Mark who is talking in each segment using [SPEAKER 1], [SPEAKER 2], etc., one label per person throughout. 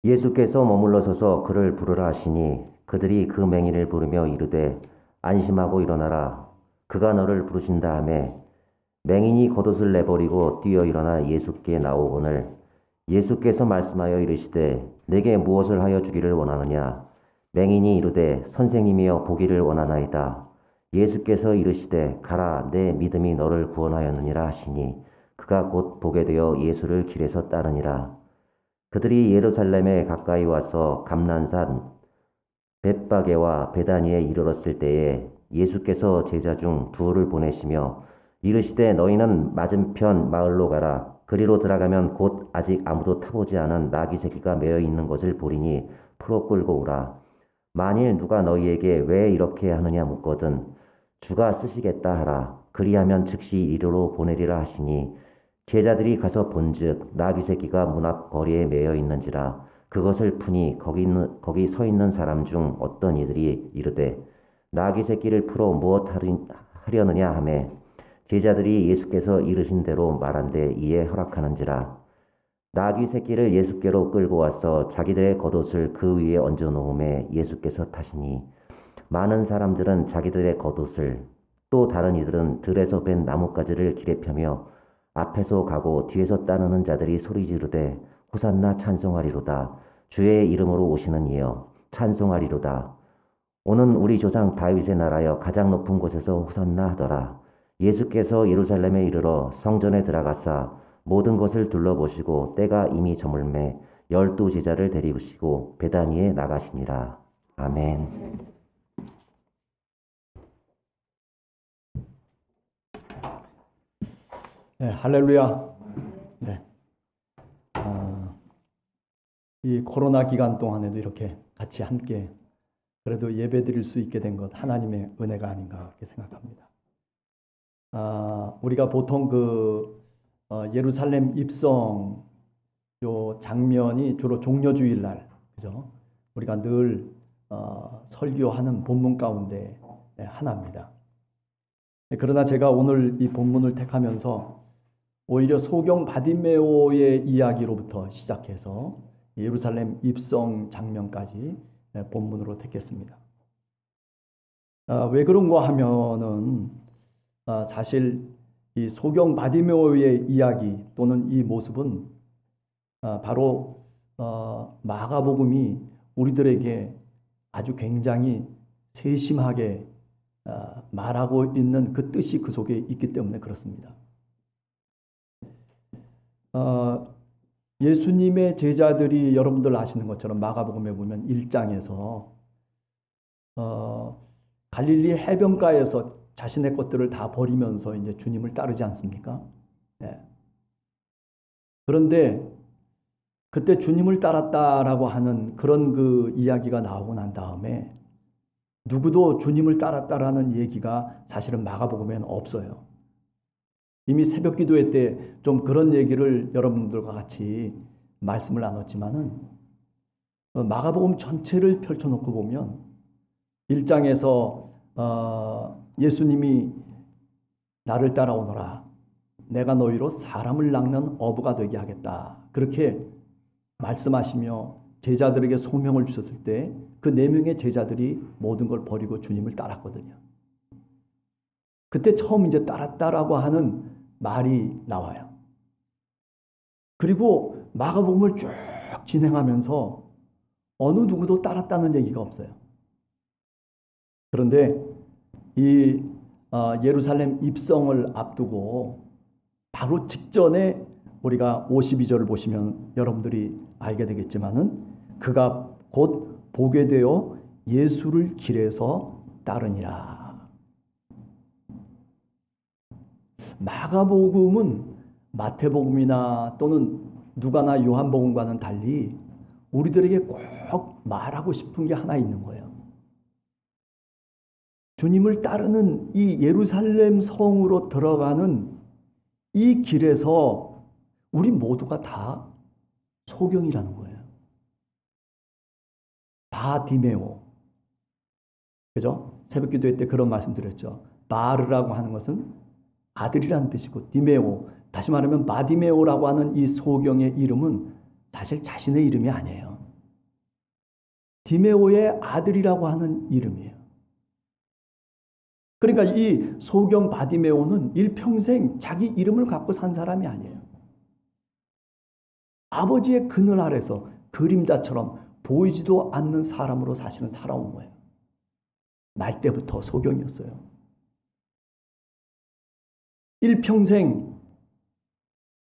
[SPEAKER 1] 예수께서 머물러 서서 그를 부르라 하시니 그들이 그 맹인을 부르며 이르되 안심하고 일어나라. 그가 너를 부르신다 하매 맹인이 겉옷을 내버리고 뛰어 일어나 예수께 나오거늘 예수께서 말씀하여 이르시되 내게 무엇을 하여 주기를 원하느냐. 맹인이 이르되 선생님이여 보기를 원하나이다. 예수께서 이르시되 가라 내 믿음이 너를 구원하였느니라 하시니 그가 곧 보게 되어 예수를 길에서 따르니라. 그들이 예루살렘에 가까이 와서 감난산 벳바게와 베다니에 이르렀을 때에 예수께서 제자 중 둘을 보내시며 이르시되 너희는 맞은편 마을로 가라. 그리로 들어가면 곧 아직 아무도 타보지 않은 나귀 새끼가 매어 있는 것을 보리니 풀어 끌고 오라. 만일 누가 너희에게 왜 이렇게 하느냐 묻거든 주가 쓰시겠다 하라. 그리하면 즉시 이리로 보내리라 하시니 제자들이 가서 본즉 나귀 새끼가 문 앞 거리에 매여 있는지라. 그것을 푸니 거기 서 있는 사람 중 어떤 이들이 이르되 나귀 새끼를 풀어 무엇 하려느냐 하매 제자들이 예수께서 이르신 대로 말한데 이에 허락하는지라. 나귀 새끼를 예수께로 끌고 와서 자기들의 겉옷을 그 위에 얹어 놓음에 예수께서 타시니 많은 사람들은 자기들의 겉옷을 또 다른 이들은 들에서 벤 나뭇가지를 길에 펴며 앞에서 가고 뒤에서 따르는 자들이 소리 지르되 호산나 찬송하리로다. 주의 이름으로 오시는 이여 찬송하리로다. 오는 우리 조상 다윗의 나라여 가장 높은 곳에서 호산나 하더라. 예수께서 예루살렘에 이르러 성전에 들어가사 모든 것을 둘러보시고 때가 이미 저물매 12 제자를 데리시고 베다니에 나가시니라. 아멘.
[SPEAKER 2] 네, 할렐루야. 네. 이 코로나 기간 동안에도 이렇게 같이 함께 그래도 예배 드릴 수 있게 된 것 하나님의 은혜가 아닌가 그렇게 생각합니다. 우리가 보통 예루살렘 입성 요 장면이 주로 종려주일 날, 그죠? 우리가 늘 설교하는 본문 가운데 하나입니다. 그러나 제가 오늘 이 본문을 택하면서 오히려 소경 바디메오의 이야기로부터 시작해서 예루살렘 입성 장면까지 본문으로 택했습니다. 왜 그런가 하면은 사실 이 소경 바디메오의 이야기 또는 이 모습은 바로 마가복음이 우리들에게 아주 굉장히 세심하게 말하고 있는 그 뜻이 그 속에 있기 때문에 그렇습니다. 예수님의 제자들이 여러분들 아시는 것처럼 마가복음에 보면 1장에서 갈릴리 해변가에서 자신의 것들을 다 버리면서 이제 주님을 따르지 않습니까? 네. 그런데 그때 주님을 따랐다라고 하는 그런 그 이야기가 나오고 난 다음에 누구도 주님을 따랐다라는 얘기가 사실은 마가복음에는 없어요. 이미 새벽 기도회 때 좀 그런 얘기를 여러분들과 같이 말씀을 나눴지만은 마가복음 전체를 펼쳐놓고 보면 1장에서 예수님이 나를 따라오너라. 내가 너희로 사람을 낚는 어부가 되게 하겠다. 그렇게 말씀하시며 제자들에게 소명을 주셨을 때 그 4명의 제자들이 모든 걸 버리고 주님을 따랐거든요. 그때 처음 이제 따랐다라고 하는 말이 나와요. 그리고 마가복음을 쭉 진행하면서 어느 누구도 따랐다는 얘기가 없어요. 그런데 이 예루살렘 입성을 앞두고 바로 직전에 우리가 52절을 보시면 여러분들이 알게 되겠지만은 그가 곧 보게 되어 예수를 길에서 따르니라. 마가복음은 마태복음이나 또는 누가나 요한복음과는 달리 우리들에게 꼭 말하고 싶은 게 하나 있는 거예요. 주님을 따르는 이 예루살렘 성으로 들어가는 이 길에서 우리 모두가 다 소경이라는 거예요. 바디메오. 그죠? 새벽 기도회 때 그런 말씀 드렸죠. 바르라고 하는 것은 아들이라는 뜻이고 디메오, 다시 말하면 바디메오라고 하는 이 소경의 이름은 사실 자신의 이름이 아니에요. 디메오의 아들이라고 하는 이름이에요. 그러니까 이 소경 바디메오는 일평생 자기 이름을 갖고 산 사람이 아니에요. 아버지의 그늘 아래서 그림자처럼 보이지도 않는 사람으로 사실은 살아온 거예요. 날 때부터 소경이었어요. 일평생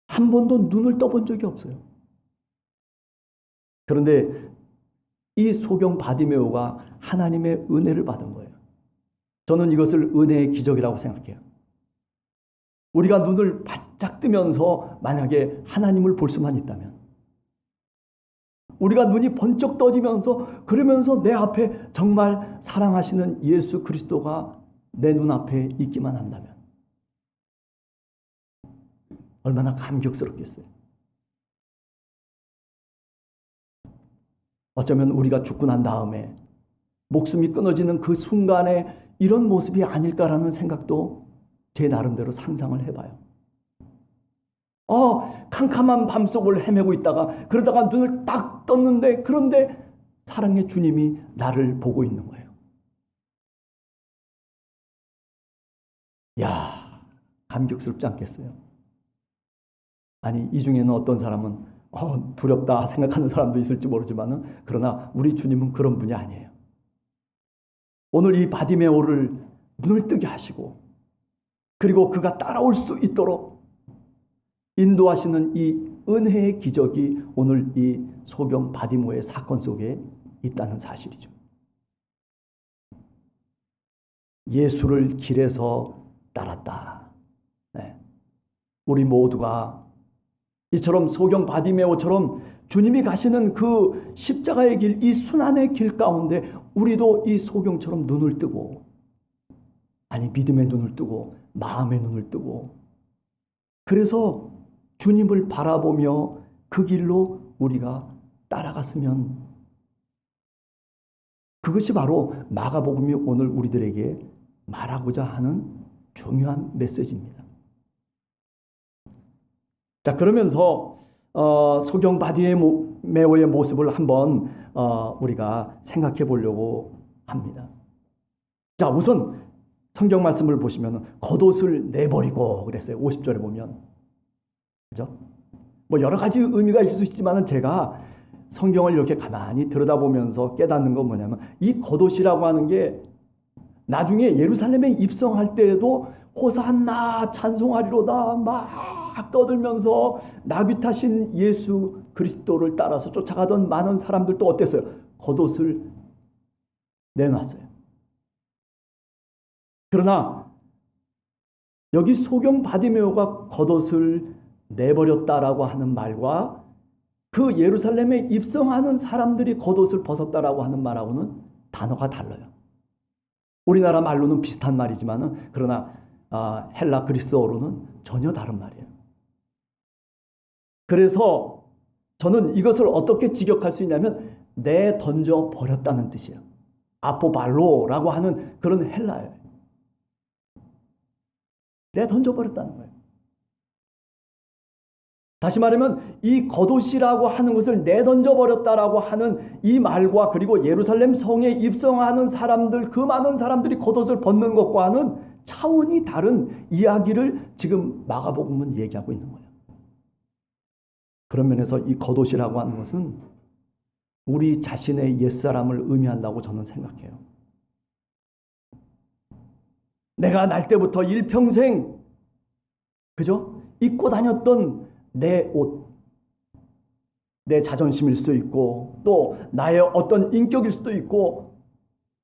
[SPEAKER 2] 한 번도 눈을 떠본 적이 없어요. 그런데 이 소경 바디메오가 하나님의 은혜를 받은 거예요. 저는 이것을 은혜의 기적이라고 생각해요. 우리가 눈을 바짝 뜨면서 만약에 하나님을 볼 수만 있다면, 우리가 눈이 번쩍 떠지면서 그러면서 내 앞에 정말 사랑하시는 예수 그리스도가 내 눈앞에 있기만 한다면 얼마나 감격스럽겠어요. 어쩌면 우리가 죽고 난 다음에 목숨이 끊어지는 그 순간에 이런 모습이 아닐까라는 생각도 제 나름대로 상상을 해봐요. 캄캄한 밤속을 헤매고 있다가 그러다가 눈을 딱 떴는데, 그런데 사랑의 주님이 나를 보고 있는 거예요. 야, 감격스럽지 않겠어요? 아니, 이 중에는 어떤 사람은 두렵다 생각하는 사람도 있을지 모르지만은, 그러나 우리 주님은 그런 분이 아니에요. 오늘 이 바디메오를 눈을 뜨게 하시고, 그리고 그가 따라올 수 있도록 인도하시는 이 은혜의 기적이 오늘 이 소경 바디메오의 사건 속에 있다는 사실이죠. 예수를 길에서 따랐다. 네. 우리 모두가 이처럼 소경 바디메오처럼 주님이 가시는 그 십자가의 길, 이 순환의 길 가운데 우리도 이 소경처럼 눈을 뜨고, 아니 믿음의 눈을 뜨고 마음의 눈을 뜨고, 그래서 주님을 바라보며 그 길로 우리가 따라갔으면, 그것이 바로 마가복음이 오늘 우리들에게 말하고자 하는 중요한 메시지입니다. 자, 그러면서 소경 바디메오의 모습을 한번 우리가 생각해 보려고 합니다. 자, 우선 성경 말씀을 보시면 겉옷을 내버리고 그랬어요. 50절에 보면. 그죠? 뭐 여러 가지 의미가 있을 수 있지만 제가 성경을 이렇게 가만히 들여다보면서 깨닫는 건 뭐냐면, 이 겉옷이라고 하는 게 나중에 예루살렘에 입성할 때에도 호산나 찬송하리로다 막 떠들면서 나귀 타신 예수 그리스도를 따라서 쫓아가던 많은 사람들도 어땠어요? 겉옷을 내놨어요. 그러나 여기 소경 바디메오가 겉옷을 내버렸다라고 하는 말과 그 예루살렘에 입성하는 사람들이 겉옷을 벗었다라고 하는 말하고는 단어가 달라요. 우리나라 말로는 비슷한 말이지만 그러나 헬라 그리스어로는 전혀 다른 말이에요. 그래서 저는 이것을 어떻게 직역할 수 있냐면 내던져 버렸다는 뜻이에요. 아포발로라고 하는 그런 헬라예요. 내던져 버렸다는 거예요. 다시 말하면 이 겉옷이라고 하는 것을 내던져 버렸다라고 하는 이 말과, 그리고 예루살렘 성에 입성하는 사람들, 그 많은 사람들이 겉옷을 벗는 것과는 차원이 다른 이야기를 지금 마가복음은 얘기하고 있는 거예요. 그런 면에서 이 겉옷이라고 하는 것은 우리 자신의 옛사람을 의미한다고 저는 생각해요. 내가 날 때부터 일평생 그죠? 입고 다녔던 내 옷, 내 자존심일 수도 있고 또 나의 어떤 인격일 수도 있고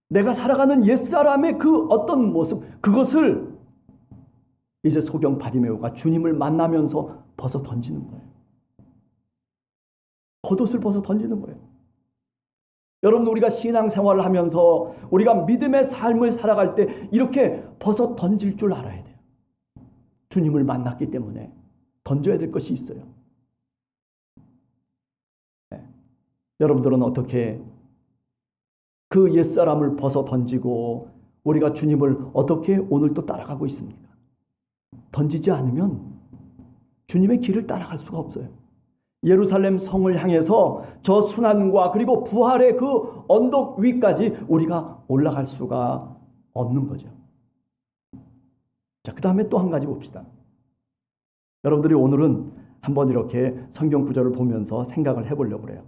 [SPEAKER 2] 내가 살아가는 옛사람의 그 어떤 모습, 그것을 이제 소경 바디메오가 주님을 만나면서 벗어 던지는 거예요. 겉옷을 벗어 던지는 거예요. 여러분, 우리가 신앙생활을 하면서 우리가 믿음의 삶을 살아갈 때 이렇게 벗어 던질 줄 알아야 돼요. 주님을 만났기 때문에 던져야 될 것이 있어요. 네. 여러분들은 어떻게 그 옛사람을 벗어 던지고 우리가 주님을 어떻게 오늘도 따라가고 있습니까? 던지지 않으면 주님의 길을 따라갈 수가 없어요. 예루살렘 성을 향해서 저 순환과 그리고 부활의 그 언덕 위까지 우리가 올라갈 수가 없는 거죠. 자, 그 다음에 또 한 가지 봅시다. 여러분들이 오늘은 한번 이렇게 성경 구절을 보면서 생각을 해보려고 그래요.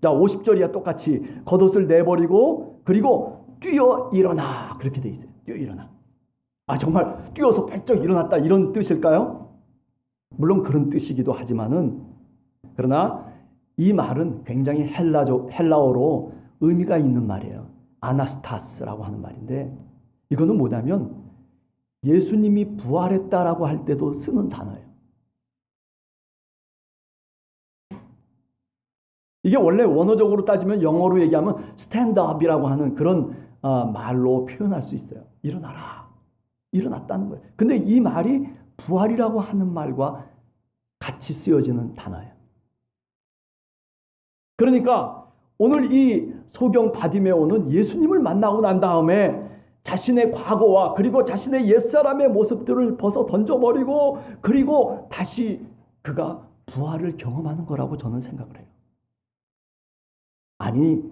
[SPEAKER 2] 자, 50절이야 똑같이 겉옷을 내버리고 그리고 뛰어 일어나, 그렇게 돼 있어요. 뛰어 일어나. 아, 정말 뛰어서 발쩍 일어났다, 이런 뜻일까요? 물론 그런 뜻이기도 하지만은, 그러나 이 말은 굉장히 헬라어로 의미가 있는 말이에요. 아나스타스라고 하는 말인데, 이거는 뭐냐면 예수님이 부활했다라고 할 때도 쓰는 단어예요. 이게 원래 원어적으로 따지면 영어로 얘기하면 스탠드업이라고 하는 그런 말로 표현할 수 있어요. 일어나라, 일어났다는 거예요. 근데 이 말이 부활이라고 하는 말과 같이 쓰여지는 단어예요. 그러니까 오늘 이 소경 바디메오는 예수님을 만나고 난 다음에 자신의 과거와 그리고 자신의 옛사람의 모습들을 벗어 던져버리고 그리고 다시 그가 부활을 경험하는 거라고 저는 생각을 해요. 아니,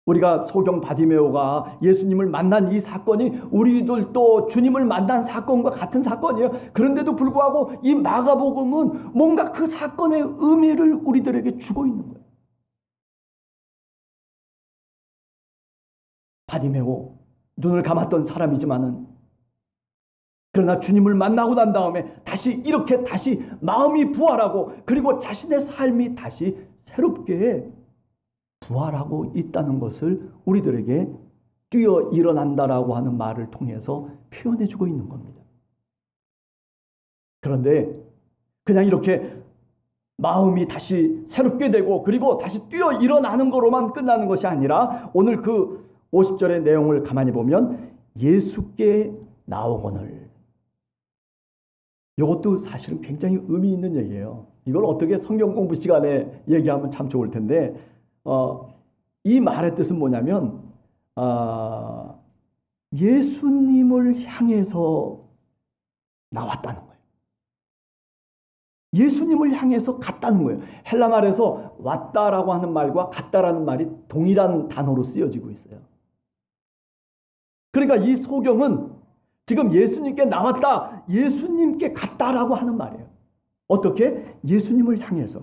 [SPEAKER 2] 우리가 소경 바디메오가 예수님을 만난 이 사건이 우리들도 주님을 만난 사건과 같은 사건이에요. 그런데도 불구하고 이 마가복음은 뭔가 그 사건의 의미를 우리들에게 주고 있는 거예요. 바디메오, 눈을 감았던 사람이지만은, 그러나 주님을 만나고 난 다음에 다시 이렇게 다시 마음이 부활하고 그리고 자신의 삶이 다시 새롭게 부활하고 있다는 것을 우리들에게 뛰어 일어난다라고 하는 말을 통해서 표현해 주고 있는 겁니다. 그런데 그냥 이렇게 마음이 다시 새롭게 되고 그리고 다시 뛰어 일어나는 거로만 끝나는 것이 아니라, 오늘 그 50절의 내용을 가만히 보면 예수께 나오거늘, 이것도 사실은 굉장히 의미 있는 얘기예요. 이걸 어떻게 성경 공부 시간에 얘기하면 참 좋을 텐데, 이 말의 뜻은 뭐냐면 예수님을 향해서 나왔다는 거예요. 예수님을 향해서 갔다는 거예요. 헬라 말에서 왔다라고 하는 말과 갔다라는 말이 동일한 단어로 쓰여지고 있어요. 그러니까 이 소경은 지금 예수님께 나왔다, 예수님께 갔다라고 하는 말이에요. 어떻게? 예수님을 향해서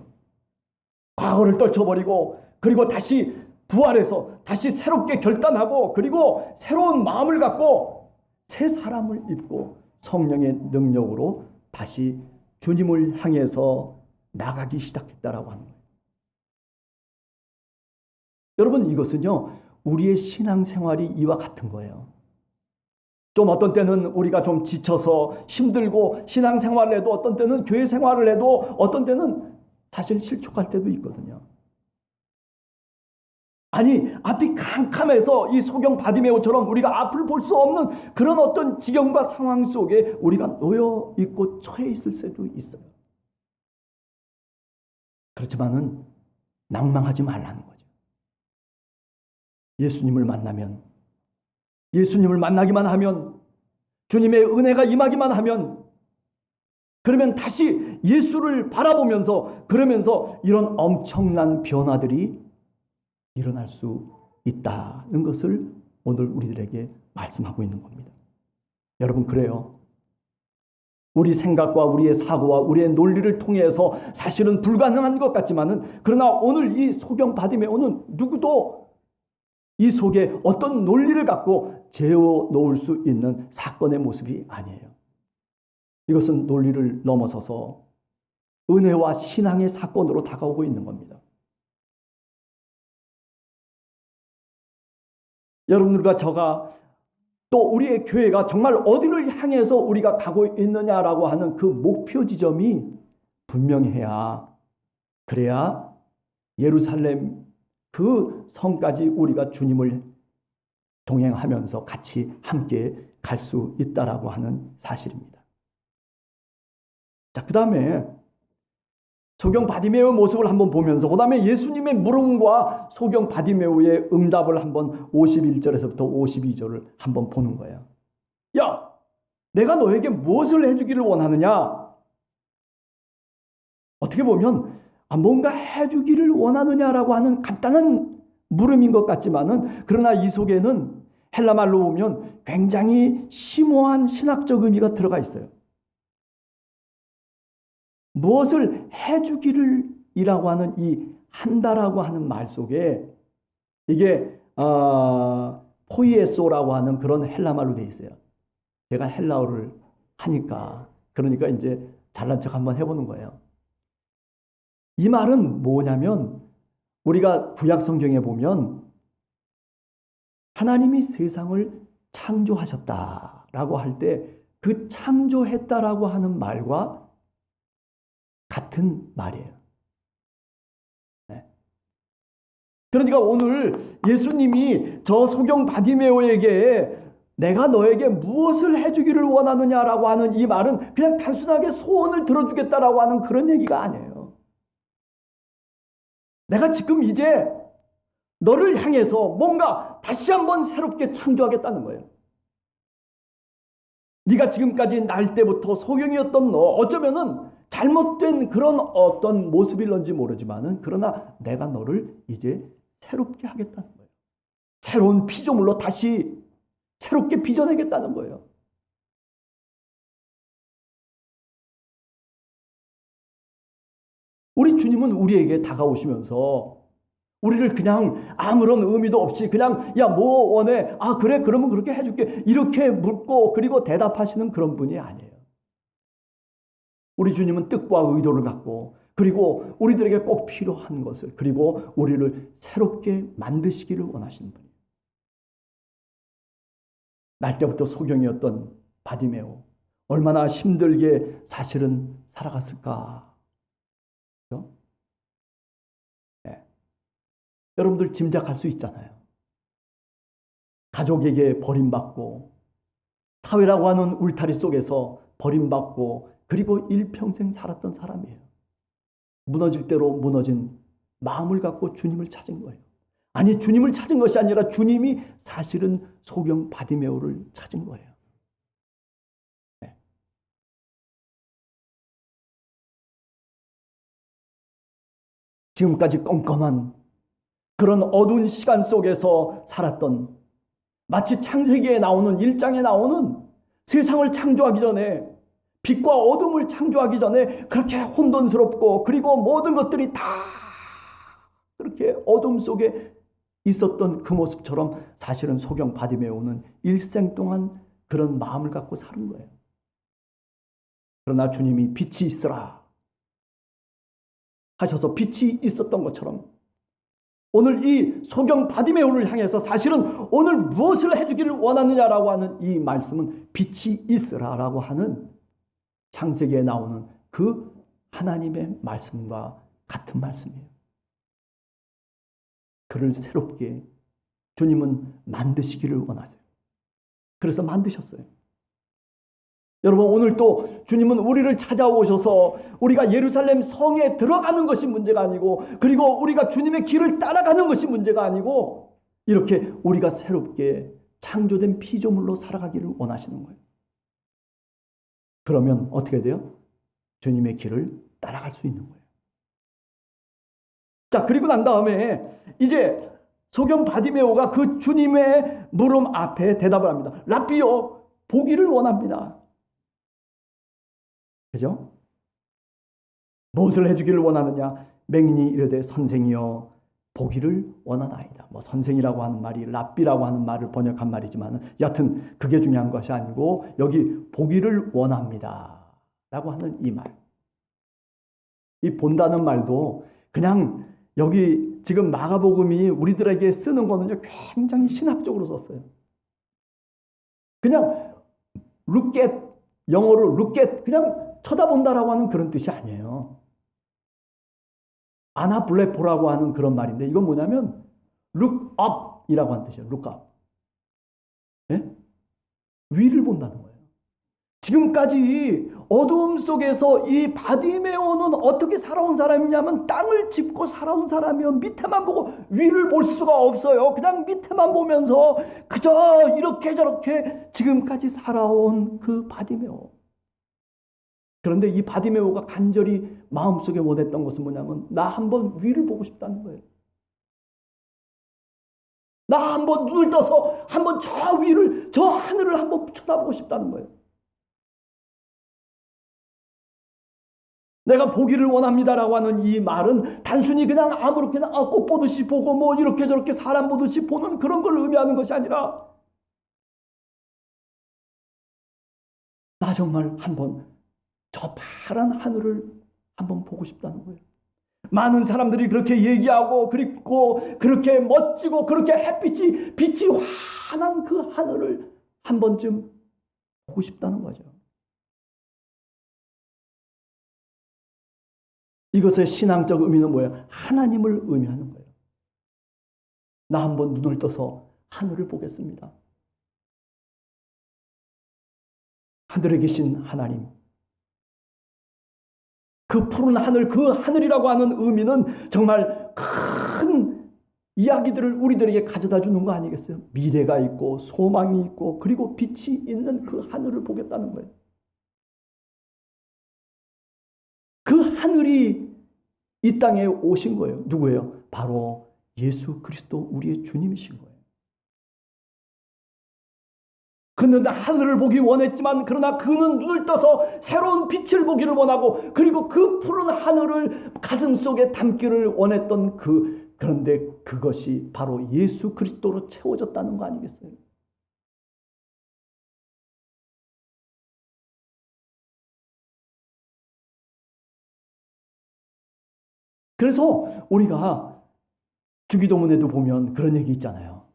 [SPEAKER 2] 과거를 떨쳐버리고 그리고 다시 부활해서 다시 새롭게 결단하고 그리고 새로운 마음을 갖고 새 사람을 입고 성령의 능력으로 다시 주님을 향해서 나가기 시작했다라고 하는 거예요. 여러분, 이것은요, 우리의 신앙생활이 이와 같은 거예요. 좀 어떤 때는 우리가 좀 지쳐서 힘들고 신앙생활을 해도, 어떤 때는 교회 생활을 해도, 어떤 때는 사실 실족할 때도 있거든요. 아니, 앞이 캄캄해서 이 소경 바디메오처럼 우리가 앞을 볼 수 없는 그런 어떤 지경과 상황 속에 우리가 놓여 있고 처해 있을 때도 있어요. 그렇지만은 낭망하지 말라는 거죠. 예수님을 만나면, 예수님을 만나기만 하면, 주님의 은혜가 임하기만 하면, 그러면 다시 예수를 바라보면서 그러면서 이런 엄청난 변화들이 일어날 수 있다는 것을 오늘 우리들에게 말씀하고 있는 겁니다. 여러분, 그래요. 우리 생각과 우리의 사고와 우리의 논리를 통해서 사실은 불가능한 것 같지만은, 그러나 오늘 이 소경 바디메오는 누구도 이 속에 어떤 논리를 갖고 재워 놓을 수 있는 사건의 모습이 아니에요. 이것은 논리를 넘어서서 은혜와 신앙의 사건으로 다가오고 있는 겁니다. 여러분들과 저가 또 우리의 교회가 정말 어디를 향해서 우리가 가고 있느냐라고 하는 그 목표 지점이 분명해야, 그래야 예루살렘 그 성까지 우리가 주님을 동행하면서 같이 함께 갈 수 있다라고 하는 사실입니다. 자, 그 다음에 소경 바디메오의 모습을 한번 보면서 그 다음에 예수님의 물음과 소경 바디메오의 응답을 한번 51절에서부터 52절을 한번 보는 거예요. 야, 내가 너에게 무엇을 해주기를 원하느냐? 어떻게 보면 뭔가 해주기를 원하느냐라고 하는 간단한 물음인 것 같지만은, 그러나 이 속에는 헬라 말로 보면 굉장히 심오한 신학적 의미가 들어가 있어요. 무엇을 해주기를 이라고 하는 이 한다라고 하는 말 속에 이게 포이에소라고 하는 그런 헬라 말로 되어 있어요. 제가 헬라어를 하니까 그러니까 이제 잘난 척 한번 해보는 거예요. 이 말은 뭐냐면, 우리가 구약 성경에 보면 하나님이 세상을 창조하셨다라고 할 때 그 창조했다라고 하는 말과 같은 말이에요. 네. 그러니까 오늘 예수님이 저 소경 바디메오에게 내가 너에게 무엇을 해주기를 원하느냐라고 하는 이 말은 그냥 단순하게 소원을 들어주겠다라고 하는 그런 얘기가 아니에요. 내가 지금 이제 너를 향해서 뭔가 다시 한번 새롭게 창조하겠다는 거예요. 네가 지금까지 날 때부터 소경이었던 너, 어쩌면은 잘못된 그런 어떤 모습일런지 모르지만은, 그러나 내가 너를 이제 새롭게 하겠다는 거예요. 새로운 피조물로 다시 새롭게 빚어내겠다는 거예요. 우리 주님은 우리에게 다가오시면서 우리를 그냥 아무런 의미도 없이 그냥 야 뭐 원해? 그래 그러면 그렇게 해줄게 이렇게 묻고 그리고 대답하시는 그런 분이 아니에요. 우리 주님은 뜻과 의도를 갖고, 그리고 우리들에게 꼭 필요한 것을, 그리고 우리를 새롭게 만드시기를 원하시는 분이에요. 날 때부터 소경이었던 바디메오, 얼마나 힘들게 사실은 살아갔을까. 그렇죠? 네. 여러분들 짐작할 수 있잖아요. 가족에게 버림받고 사회라고 하는 울타리 속에서 버림받고 그리고 일평생 살았던 사람이에요. 무너질 대로 무너진 마음을 갖고 주님을 찾은 거예요. 아니, 주님을 찾은 것이 아니라 주님이 사실은 소경 바디메오를 찾은 거예요. 네. 지금까지 껌껌한 그런 어두운 시간 속에서 살았던, 마치 창세기에 나오는 1장에 나오는 세상을 창조하기 전에, 빛과 어둠을 창조하기 전에 그렇게 혼돈스럽고 그리고 모든 것들이 다 그렇게 어둠 속에 있었던 그 모습처럼 사실은 소경 바디메오는 일생 동안 그런 마음을 갖고 사는 거예요. 그러나 주님이 빛이 있으라 하셔서 빛이 있었던 것처럼 오늘 이 소경 바디메오를 향해서 사실은 오늘 무엇을 해주기를 원하느냐라고 하는 이 말씀은 빛이 있으라라고 하는 창세기에 나오는 그 하나님의 말씀과 같은 말씀이에요. 그를 새롭게 주님은 만드시기를 원하세요. 그래서 만드셨어요. 여러분, 오늘 또 주님은 우리를 찾아오셔서 우리가 예루살렘 성에 들어가는 것이 문제가 아니고, 그리고 우리가 주님의 길을 따라가는 것이 문제가 아니고, 이렇게 우리가 새롭게 창조된 피조물로 살아가기를 원하시는 거예요. 그러면 어떻게 돼요? 주님의 길을 따라갈 수 있는 거예요. 자, 그리고 난 다음에 이제 소경 바디메오가 그 주님의 물음 앞에 대답을 합니다. 랍비요, 보기를 원합니다. 그죠? 무엇을 해주기를 원하느냐? 맹인이 이르되 선생이여 보기를 원하나이다. 뭐 선생이라고 하는 말이 랍비라고 하는 말을 번역한 말이지만 여하튼 그게 중요한 것이 아니고 여기 보기를 원합니다 라고 하는 이 말, 이 본다는 말도 그냥 여기 지금 마가복음이 우리들에게 쓰는 거는요 굉장히 신학적으로 썼어요. 그냥 look at, 영어로 look at, 그냥 쳐다본다라고 하는 그런 뜻이 아니에요. 아나블레포라고 하는 그런 말인데 이건 뭐냐면 look up 이라고 하는 뜻이에요. look up. 네? 위를 본다는 거예요. 지금까지 어두움 속에서 이 바디메오는 어떻게 살아온 사람이냐면 땅을 짚고 살아온 사람이요. 밑에만 보고 위를 볼 수가 없어요. 그냥 밑에만 보면서 그저 이렇게 저렇게 지금까지 살아온 그 바디메오. 그런데 이 바디메오가 간절히 마음속에 원했던 것은 뭐냐면 나 한번 위를 보고 싶다는 거예요. 나 한번 눈을 떠서 한번 저 위를, 저 하늘을 한번 쳐다보고 싶다는 거예요. 내가 보기를 원합니다라고 하는 이 말은 단순히 그냥 아무렇게나 꽃 보듯이 보고 뭐 이렇게 저렇게 사람 보듯이 보는 그런 걸 의미하는 것이 아니라 나 정말 한번 저 파란 하늘을 한번 보고 싶다는 거예요. 많은 사람들이 그렇게 얘기하고 그리고 그렇게 멋지고 그렇게 빛이 환한 그 하늘을 한 번쯤 보고 싶다는 거죠. 이것의 신앙적 의미는 뭐예요? 하나님을 의미하는 거예요. 나 한번 눈을 떠서 하늘을 보겠습니다. 하늘에 계신 하나님. 그 푸른 하늘, 그 하늘이라고 하는 의미는 정말 큰 이야기들을 우리들에게 가져다 주는 거 아니겠어요? 미래가 있고 소망이 있고 그리고 빛이 있는 그 하늘을 보겠다는 거예요. 그 하늘이 이 땅에 오신 거예요. 누구예요? 바로 예수 그리스도 우리의 주님이신 거예요. 그는 하늘을 보기 원했지만 그러나 그는 눈을 떠서 새로운 빛을 보기를 원하고 그리고 그 푸른 하늘을 가슴속에 담기를 원했던 그런데 그것이 바로 예수 그리스도로 채워졌다는 거 아니겠어요? 그래서 우리가 주기도문에도 보면 그런 얘기 있잖아요.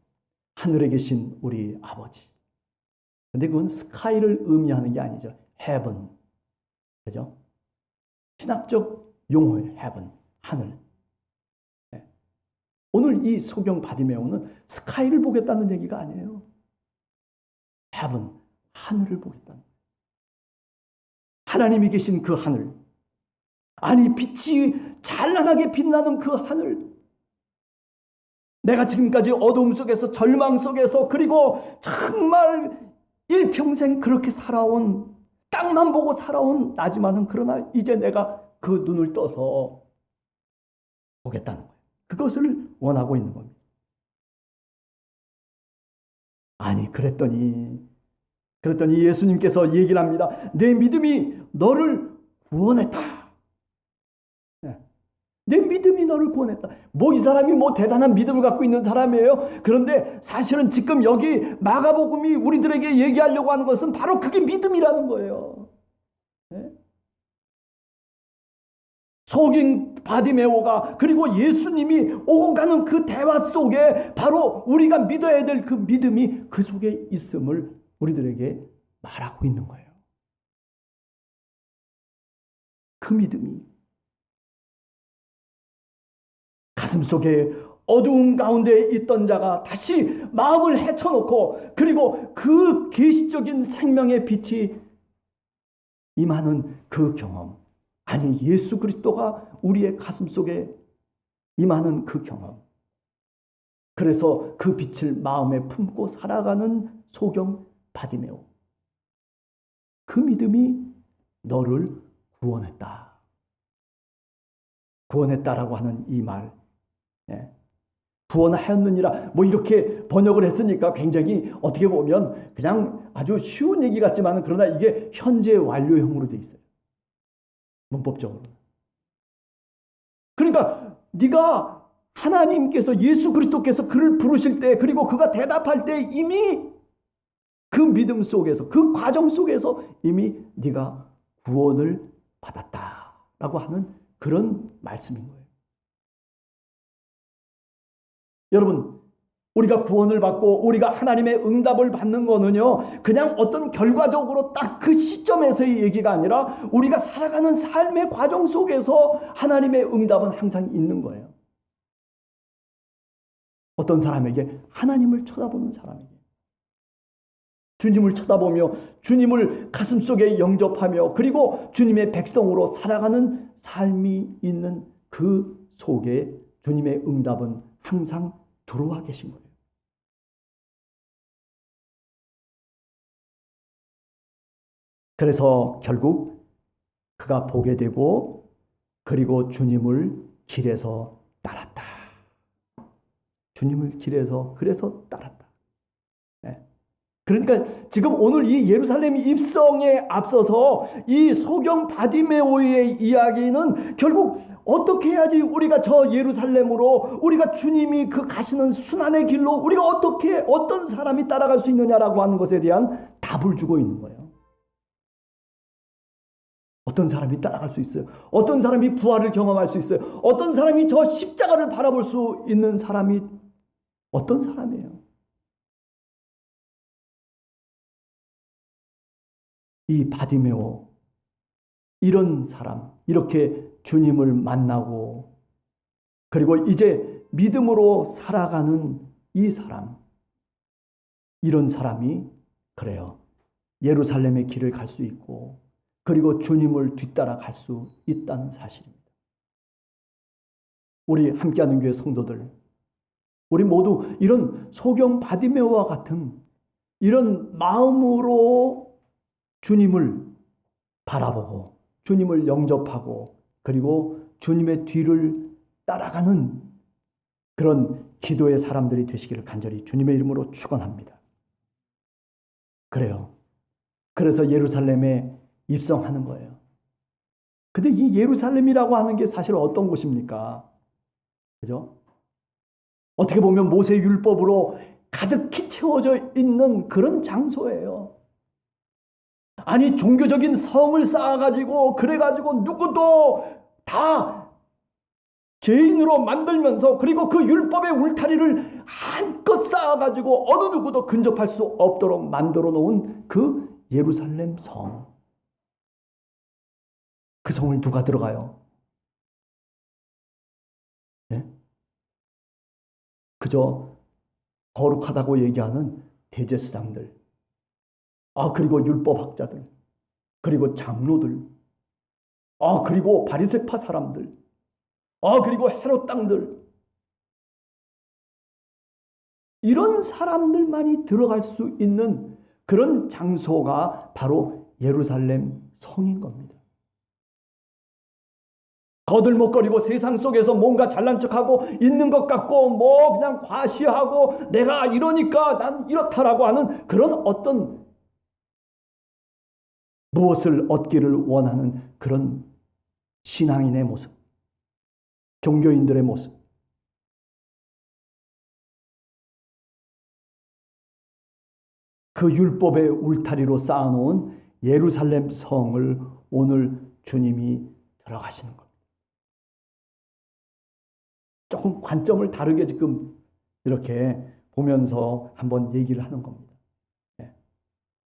[SPEAKER 2] 하늘에 계신 우리 아버지. 근데 그건 스카이를 의미하는 게 아니죠. heaven. 그죠? 신학적 용어예요. heaven. 하늘. 네. 오늘 이 소경 바디메오는 스카이를 보겠다는 얘기가 아니에요. heaven. 하늘을 보겠다는. 하나님이 계신 그 하늘. 아니 빛이 찬란하게 빛나는 그 하늘. 내가 지금까지 어두움 속에서 절망 속에서 그리고 정말 일평생 그렇게 살아온 땅만 보고 살아온 나지만은 그러나 이제 내가 그 눈을 떠서 보겠다는 거예요. 그것을 원하고 있는 겁니다. 아니 그랬더니 예수님께서 얘기를 합니다. 내 믿음이 너를 구원했다. 내 믿음이 너를 구원했다. 이 사람이 대단한 믿음을 갖고 있는 사람이에요. 그런데 사실은 지금 여기 마가복음이 우리들에게 얘기하려고 하는 것은 바로 그게 믿음이라는 거예요. 네? 속인 바디메오가 그리고 예수님이 오고 가는 그 대화 속에 바로 우리가 믿어야 될 그 믿음이 그 속에 있음을 우리들에게 말하고 있는 거예요. 그 믿음이 가슴속에 어두운 가운데 있던 자가 다시 마음을 헤쳐놓고 그리고 그 계시적인 생명의 빛이 임하는 그 경험. 아니 예수 그리스도가 우리의 가슴속에 임하는 그 경험. 그래서 그 빛을 마음에 품고 살아가는 소경 바디메오. 그 믿음이 너를 구원했다. 구원했다라고 하는 이 말. 구원하였느니라 이렇게 번역을 했으니까 굉장히 어떻게 보면 그냥 아주 쉬운 얘기 같지만 그러나 이게 현재 완료형으로 돼 있어요. 문법적으로. 그러니까 네가 하나님께서 예수 그리스도께서 그를 부르실 때 그리고 그가 대답할 때 이미 그 믿음 속에서 그 과정 속에서 이미 네가 구원을 받았다라고 하는 그런 말씀인 거예요. 여러분, 우리가 구원을 받고 우리가 하나님의 응답을 받는 거는요, 그냥 어떤 결과적으로 딱 그 시점에서의 얘기가 아니라 우리가 살아가는 삶의 과정 속에서 하나님의 응답은 항상 있는 거예요. 어떤 사람에게 하나님을 쳐다보는 사람에게 주님을 쳐다보며 주님을 가슴속에 영접하며 그리고 주님의 백성으로 살아가는 삶이 있는 그 속에 주님의 응답은 항상 들어와 계신 거예요. 그래서 결국 그가 보게 되고 그리고 주님을 길에서 따랐다. 주님을 길에서 그래서 따랐다. 네. 그러니까 지금 오늘 이 예루살렘 입성에 앞서서 이 소경 바디메오의 이야기는 결국 어떻게 해야지 우리가 저 예루살렘으로 우리가 주님이 그 가시는 순환의 길로 우리가 어떻게 어떤 사람이 따라갈 수 있느냐라고 하는 것에 대한 답을 주고 있는 거예요. 어떤 사람이 따라갈 수 있어요? 어떤 사람이 부활을 경험할 수 있어요? 어떤 사람이 저 십자가를 바라볼 수 있는 사람이 어떤 사람이에요? 이 바디메오, 이런 사람, 이렇게 주님을 만나고 그리고 이제 믿음으로 살아가는 이 사람, 이런 사람이 그래요. 예루살렘의 길을 갈 수 있고 그리고 주님을 뒤따라 갈 수 있다는 사실입니다. 우리 함께하는 교회 성도들, 우리 모두 이런 소경 바디메오와 같은 이런 마음으로 주님을 바라보고 주님을 영접하고 그리고 주님의 뒤를 따라가는 그런 기도의 사람들이 되시기를 간절히 주님의 이름으로 축원합니다. 그래요. 그래서 예루살렘에 입성하는 거예요. 근데 이 예루살렘이라고 하는 게 사실 어떤 곳입니까? 그죠? 어떻게 보면 모세 율법으로 가득히 채워져 있는 그런 장소예요. 아니 종교적인 성을 쌓아가지고 그래가지고 누구도 다 죄인으로 만들면서 그리고 그 율법의 울타리를 한껏 쌓아가지고 어느 누구도 근접할 수 없도록 만들어 놓은 그 예루살렘 성. 그 성을 누가 들어가요? 네? 그저 거룩하다고 얘기하는 대제사장들, 그리고 율법학자들, 그리고 장로들, 그리고 바리새파 사람들, 그리고 헤롯 땅들, 이런 사람들만이 들어갈 수 있는 그런 장소가 바로 예루살렘 성인 겁니다. 거들먹거리고 세상 속에서 뭔가 잘난 척하고 있는 것 같고 뭐 그냥 과시하고 내가 이러니까 난 이렇다라고 하는 그런 어떤 무엇을 얻기를 원하는 그런 신앙인의 모습, 종교인들의 모습. 그 율법의 울타리로 쌓아놓은 예루살렘 성을 오늘 주님이 들어가시는 겁니다. 조금 관점을 다르게 지금 이렇게 보면서 한번 얘기를 하는 겁니다.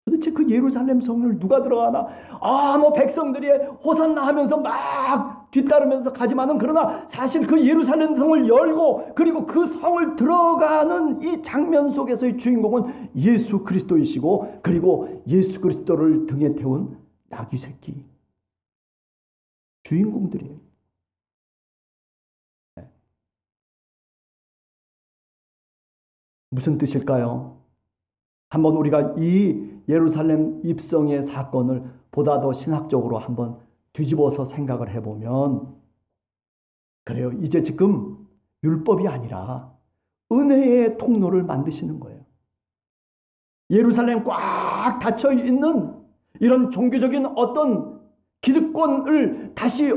[SPEAKER 2] 도대체 그 예루살렘 성을 누가 들어가나? 뭐 백성들이 호산나 하면서 막 뒤따르면서 가지만은 그러나 사실 그 예루살렘 성을 열고 그리고 그 성을 들어가는 이 장면 속에서의 주인공은 예수 그리스도이시고 그리고 예수 그리스도를 등에 태운 나귀 새끼 주인공들이에요. 무슨 뜻일까요? 한번 우리가 이 예루살렘 입성의 사건을 보다 더 신학적으로 한번 뒤집어서 생각을 해보면 그래요. 이제 지금 율법이 아니라 은혜의 통로를 만드시는 거예요. 예루살렘 꽉 닫혀 있는 이런 종교적인 어떤 기득권을 다시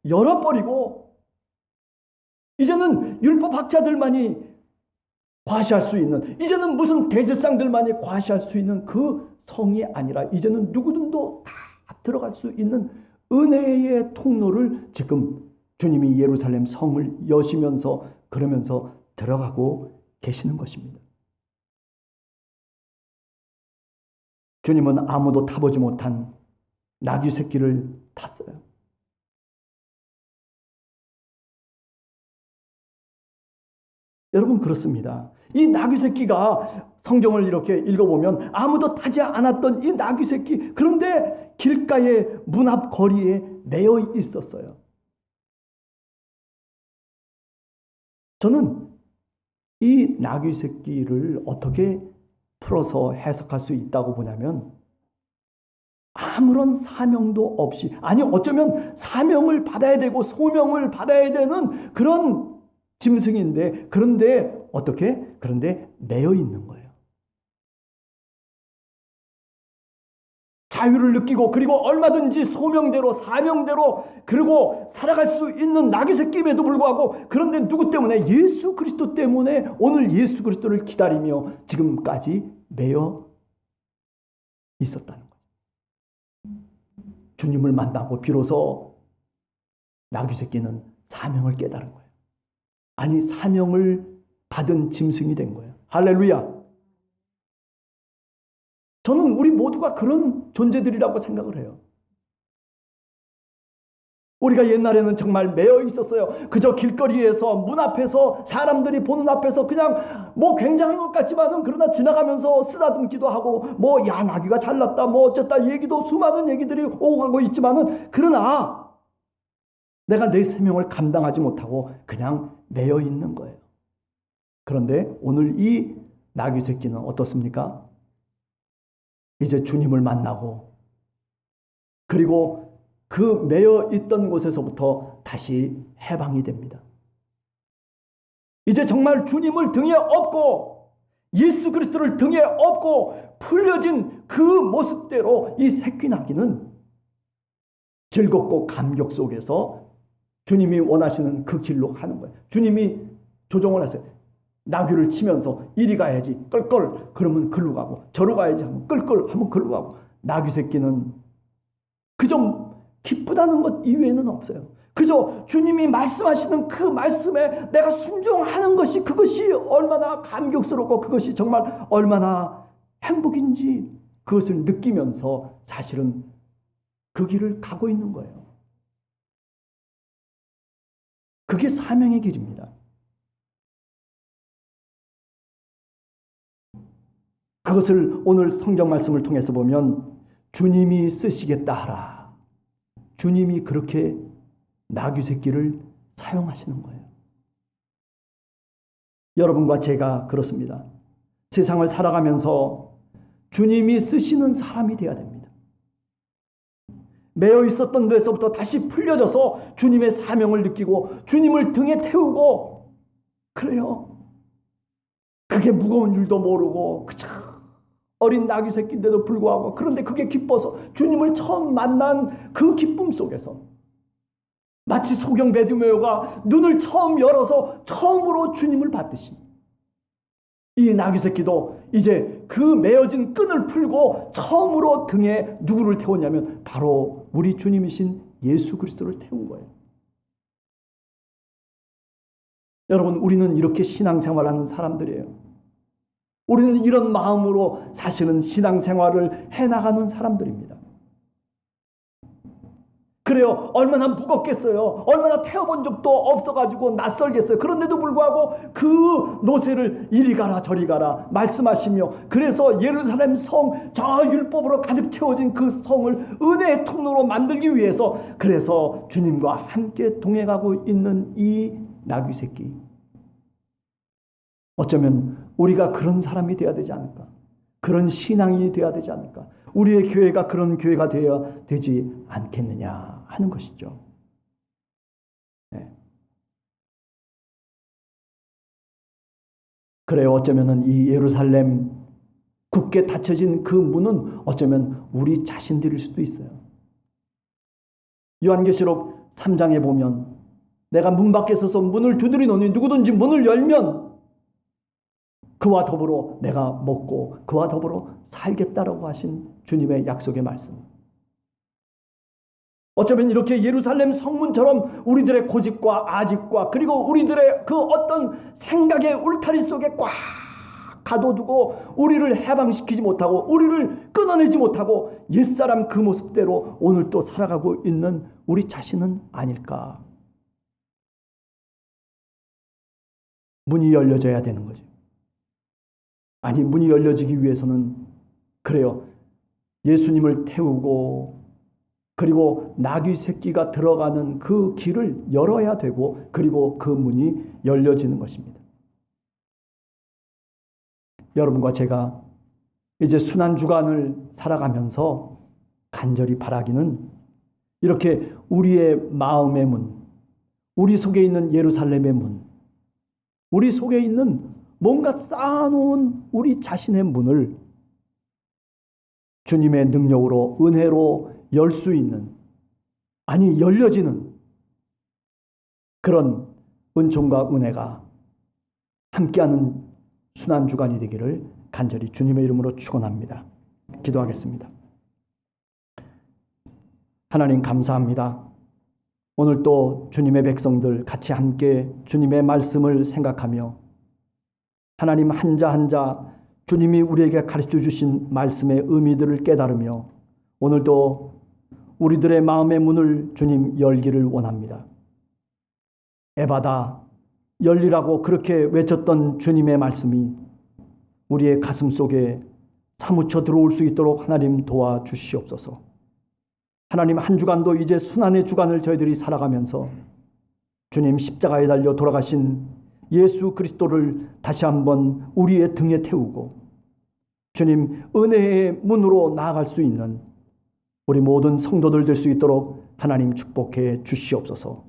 [SPEAKER 2] 열어버리고 이제는 율법학자들만이 과시할 수 있는, 이제는 무슨 대제사장들만이 과시할 수 있는 그 성이 아니라 이제는 누구든도 다 들어갈 수 있는 은혜의 통로를 지금 주님이 예루살렘 성을 여시면서 그러면서 들어가고 계시는 것입니다. 주님은 아무도 타보지 못한 나귀 새끼를 탔어요. 여러분 그렇습니다. 이 나귀 새끼가 성경을 이렇게 읽어보면 아무도 타지 않았던 이 나귀 새끼, 그런데 길가의 문 앞 거리에 매여 있었어요. 저는 이 나귀 새끼를 어떻게 풀어서 해석할 수 있다고 보냐면 아무런 사명도 없이, 아니 어쩌면 사명을 받아야 되고 소명을 받아야 되는 그런 짐승인데, 그런데 어떻게? 그런데 매여 있는 거예요. 자유를 느끼고 그리고 얼마든지 소명대로 사명대로 그리고 살아갈 수 있는 나귀 새끼임에도 불구하고, 그런데 누구 때문에? 예수 그리스도 때문에 오늘 예수 그리스도를 기다리며 지금까지 매여 있었다는 거예요. 주님을 만나고 비로소 나귀 새끼는 사명을 깨달은 거예요. 아니 사명을 받은 짐승이 된 거예요. 할렐루야. 저는 우리 모두가 그런 존재들이라고 생각을 해요. 우리가 옛날에는 정말 매여 있었어요. 그저 길거리에서 문 앞에서 사람들이 보는 앞에서 그냥 뭐 굉장한 것 같지만은, 그러나 지나가면서 쓰다듬기도 하고 뭐 야 나귀가 잘났다 뭐 어쨌다 얘기도 수많은 얘기들이 오고 가고 있지만은, 그러나 내가 내 생명을 감당하지 못하고 그냥 매여 있는 거예요. 그런데 오늘 이 나귀 새끼는 어떻습니까? 이제 주님을 만나고 그리고 그 매여 있던 곳에서부터 다시 해방이 됩니다. 이제 정말 주님을 등에 업고 예수 그리스도를 등에 업고 풀려진 그 모습대로 이 새끼 나귀는 즐겁고 감격 속에서 주님이 원하시는 그 길로 가는 거예요. 주님이 조종을 하세요. 나귀를 치면서 이리 가야지 끌끌 그러면 글로 가고, 저로 가야지 하면 끌끌 하면 글로 가고, 나귀 새끼는 그저 기쁘다는 것 이외에는 없어요. 그저 주님이 말씀하시는 그 말씀에 내가 순종하는 것이, 그것이 얼마나 감격스럽고 그것이 정말 얼마나 행복인지 그것을 느끼면서 사실은 그 길을 가고 있는 거예요. 그게 사명의 길입니다. 그것을 오늘 성경 말씀을 통해서 보면 주님이 쓰시겠다 하라. 주님이 그렇게 나귀 새끼를 사용하시는 거예요. 여러분과 제가 그렇습니다. 세상을 살아가면서 주님이 쓰시는 사람이 되어야 됩니다. 매여 있었던 데서부터 다시 풀려져서 주님의 사명을 느끼고 주님을 등에 태우고, 그래요. 그게 무거운 줄도 모르고 그저 어린 나귀 새끼인데도 불구하고, 그런데 그게 기뻐서 주님을 처음 만난 그 기쁨 속에서 마치 소경 베드메오가 눈을 처음 열어서 처음으로 주님을 봤듯이, 이 나귀 새끼도 이제 그 매어진 끈을 풀고 처음으로 등에 누구를 태웠냐면 바로 우리 주님이신 예수 그리스도를 태운 거예요. 여러분, 우리는 이렇게 신앙생활하는 사람들이에요. 우리는 이런 마음으로 사실은 신앙생활을 해나가는 사람들입니다. 그래요. 얼마나 무겁겠어요. 얼마나 태워본 적도 없어가지고 낯설겠어요. 그런데도 불구하고 그 노새를 이리 가라 저리 가라 말씀하시며, 그래서 예루살렘 성, 저 율법으로 가득 채워진 그 성을 은혜의 통로로 만들기 위해서, 그래서 주님과 함께 동행하고 있는 이 나귀 새끼, 어쩌면 우리가 그런 사람이 되어야 되지 않을까? 그런 신앙이 되어야 되지 않을까? 우리의 교회가 그런 교회가 되어야 되지 않겠느냐 하는 것이죠. 네. 그래요. 어쩌면 이 예루살렘 굳게 닫혀진 그 문은 어쩌면 우리 자신들일 수도 있어요. 요한계시록 3장에 보면 내가 문 밖에 서서 문을 두드리노니 누구든지 문을 열면 그와 더불어 내가 먹고 그와 더불어 살겠다라고 하신 주님의 약속의 말씀. 어쩌면 이렇게 예루살렘 성문처럼 우리들의 고집과 아집과 그리고 우리들의 그 어떤 생각의 울타리 속에 꽉 가둬두고 우리를 해방시키지 못하고 우리를 끊어내지 못하고 옛사람 그 모습대로 오늘 또 살아가고 있는 우리 자신은 아닐까. 문이 열려져야 되는 거죠. 아니, 문이 열려지기 위해서는 그래요. 예수님을 태우고 그리고 나귀 새끼가 들어가는 그 길을 열어야 되고, 그리고 그 문이 열려지는 것입니다. 여러분과 제가 이제 순환주간을 살아가면서 간절히 바라기는 이렇게 우리의 마음의 문, 우리 속에 있는 예루살렘의 문, 우리 속에 있는 뭔가 쌓아놓은 우리 자신의 문을 주님의 능력으로 은혜로 열 수 있는, 아니 열려지는 그런 은총과 은혜가 함께하는 순환주간이 되기를 간절히 주님의 이름으로 축원합니다. 기도하겠습니다. 하나님 감사합니다. 오늘 또 주님의 백성들 같이 함께 주님의 말씀을 생각하며 하나님 한자 한자 주님이 우리에게 가르쳐 주신 말씀의 의미들을 깨달으며 오늘도 우리들의 마음의 문을 주님 열기를 원합니다. 에바다 열리라고 그렇게 외쳤던 주님의 말씀이 우리의 가슴 속에 사무쳐 들어올 수 있도록 하나님 도와주시옵소서. 하나님 한 주간도 이제 순환의 주간을 저희들이 살아가면서 주님 십자가에 달려 돌아가신 예수 그리스도를 다시 한번 우리의 등에 태우고 주님 은혜의 문으로 나아갈 수 있는 우리 모든 성도들 될 수 있도록 하나님 축복해 주시옵소서.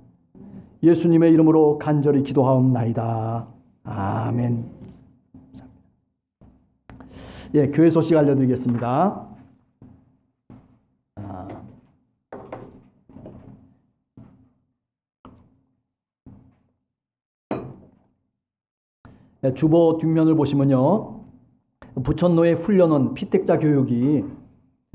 [SPEAKER 2] 예수님의 이름으로 간절히 기도하옵나이다. 아멘. 예, 교회 소식 알려드리겠습니다. 주보 뒷면을 보시면요, 부천노예 훈련원 피택자 교육이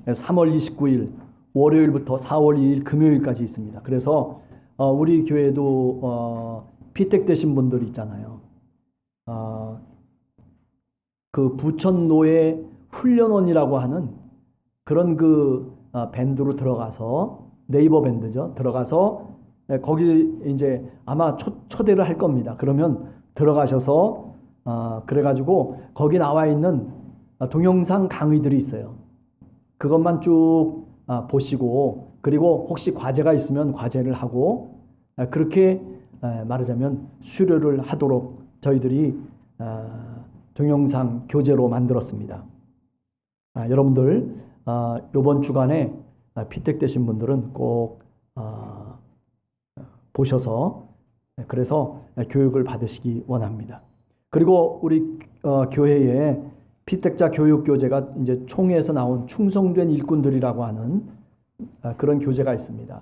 [SPEAKER 2] 3월 29일 월요일부터 4월 2일 금요일까지 있습니다. 그래서 우리 교회도 피택되신 분들 있잖아요. 그 부천노예 훈련원이라고 하는 그런 그 밴드로 들어가서, 네이버 밴드죠. 들어가서 거기 이제 아마 초대를 할 겁니다. 그러면 들어가셔서 그래가지고 거기 나와 있는 동영상 강의들이 있어요. 그것만 쭉 보시고, 그리고 혹시 과제가 있으면 과제를 하고, 그렇게 말하자면 수료를 하도록 저희들이 동영상 교재로 만들었습니다. 여러분들 이번 주간에 피택되신 분들은 꼭 보셔서 그래서 교육을 받으시기 원합니다. 그리고 우리 교회에 피택자 교육 교재가 이제 총회에서 나온 충성된 일꾼들이라고 하는 그런 교재가 있습니다.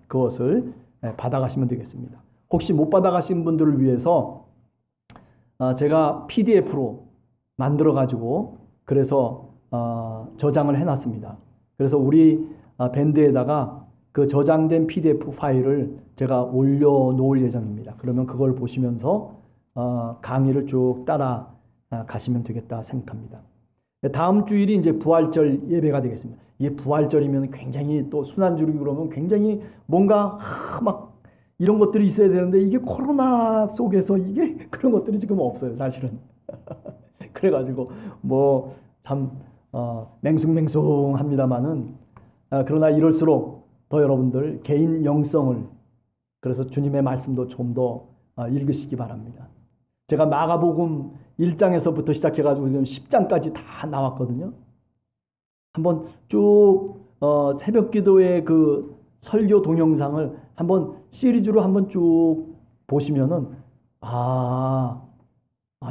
[SPEAKER 2] 그것을 받아가시면 되겠습니다. 혹시 못 받아가신 분들을 위해서 제가 PDF로 만들어 가지고 그래서 저장을 해놨습니다. 그래서 우리 밴드에다가 그 저장된 PDF 파일을 제가 올려놓을 예정입니다. 그러면 그걸 보시면서 강의를 쭉 따라 가시면 되겠다 생각합니다. 다음 주일이 이제 부활절 예배가 되겠습니다. 이게 부활절이면 굉장히 또 순환주일 그러면 굉장히 뭔가 막 이런 것들이 있어야 되는데 이게 코로나 속에서 이게 그런 것들이 지금 없어요, 사실은. 그래가지고 뭐 참 맹숭맹숭합니다만은 그러나 이럴수록 더 여러분들 개인 영성을, 그래서 주님의 말씀도 좀 더 읽으시기 바랍니다. 제가 마가복음 1장에서부터 시작해가지고 지금 10장까지 다 나왔거든요. 한번 쭉 새벽기도의 그 설교 동영상을 한번 시리즈로 한번 쭉 보시면은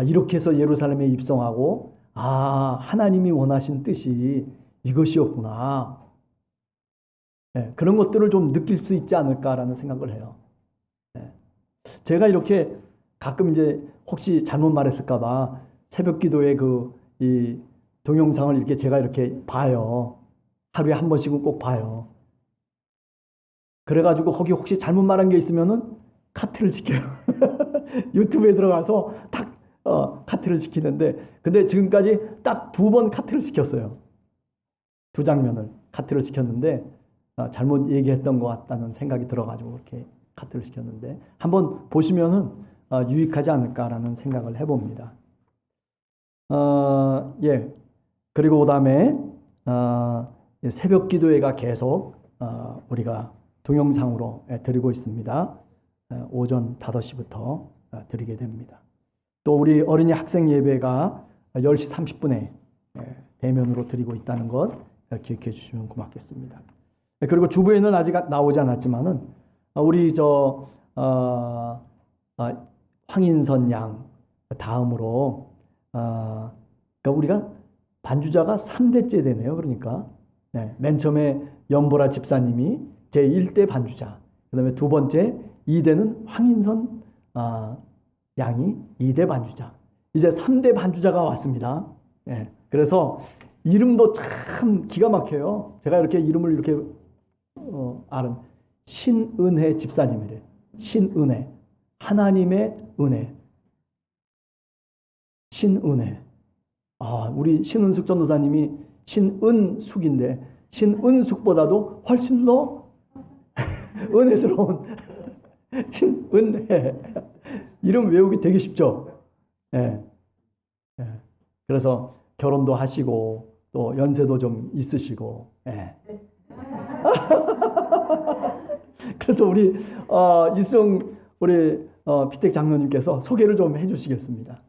[SPEAKER 2] 이렇게 해서 예루살렘에 입성하고 하나님이 원하신 뜻이 이것이었구나. 네, 그런 것들을 좀 느낄 수 있지 않을까라는 생각을 해요. 네. 제가 이렇게 가끔 이제 혹시 잘못 말했을까봐 새벽기도의 이 동영상을 이렇게 제가 이렇게 봐요. 하루에 한 번씩은 꼭 봐요. 그래가지고 거기 혹시 잘못 말한 게 있으면은 카트를 시켜요. 유튜브에 들어가서 딱 카트를 시키는데, 근데 지금까지 딱 2번 카트를 시켰어요. 2장면을 카트를 시켰는데 잘못 얘기했던 것 같다는 생각이 들어가지고 그렇게 카트를 시켰는데 한번 보시면은 유익하지 않을까라는 생각을 해봅니다. 예. 그리고 그다음에 새벽 기도회가 계속 우리가 동영상으로 드리고 있습니다. 오전 5시부터 드리게 됩니다. 또 우리 어린이 학생 예배가 10시 30분에 대면으로 드리고 있다는 것 기억해 주시면 고맙겠습니다. 그리고 주부에는 아직 나오지 않았지만은 우리 황인선 양 다음으로 그러니까 우리가 반주자가 3대째 되네요. 그러니까 맨 처음에 연보라 집사님이 제1대 반주자, 그다음에 두 번째 2대는 황인선 양이 2대 반주자, 이제 3대 반주자가 왔습니다. 그래서 이름도 참 기가 막혀요. 제가 이렇게 이름을 이렇게 아는 신은혜 집사님이래. 신은혜, 하나님의 은혜, 신은혜. 우리 신은숙 전도사님이 신은숙인데 신은숙보다도 훨씬 더 은혜스러운 신은혜. 이름 외우기 되게 쉽죠. 그래서 결혼도 하시고 또 연세도 좀 있으시고. 그래서 우리 이승 우리 피택 장로님께서 소개를 좀 해주시겠습니다.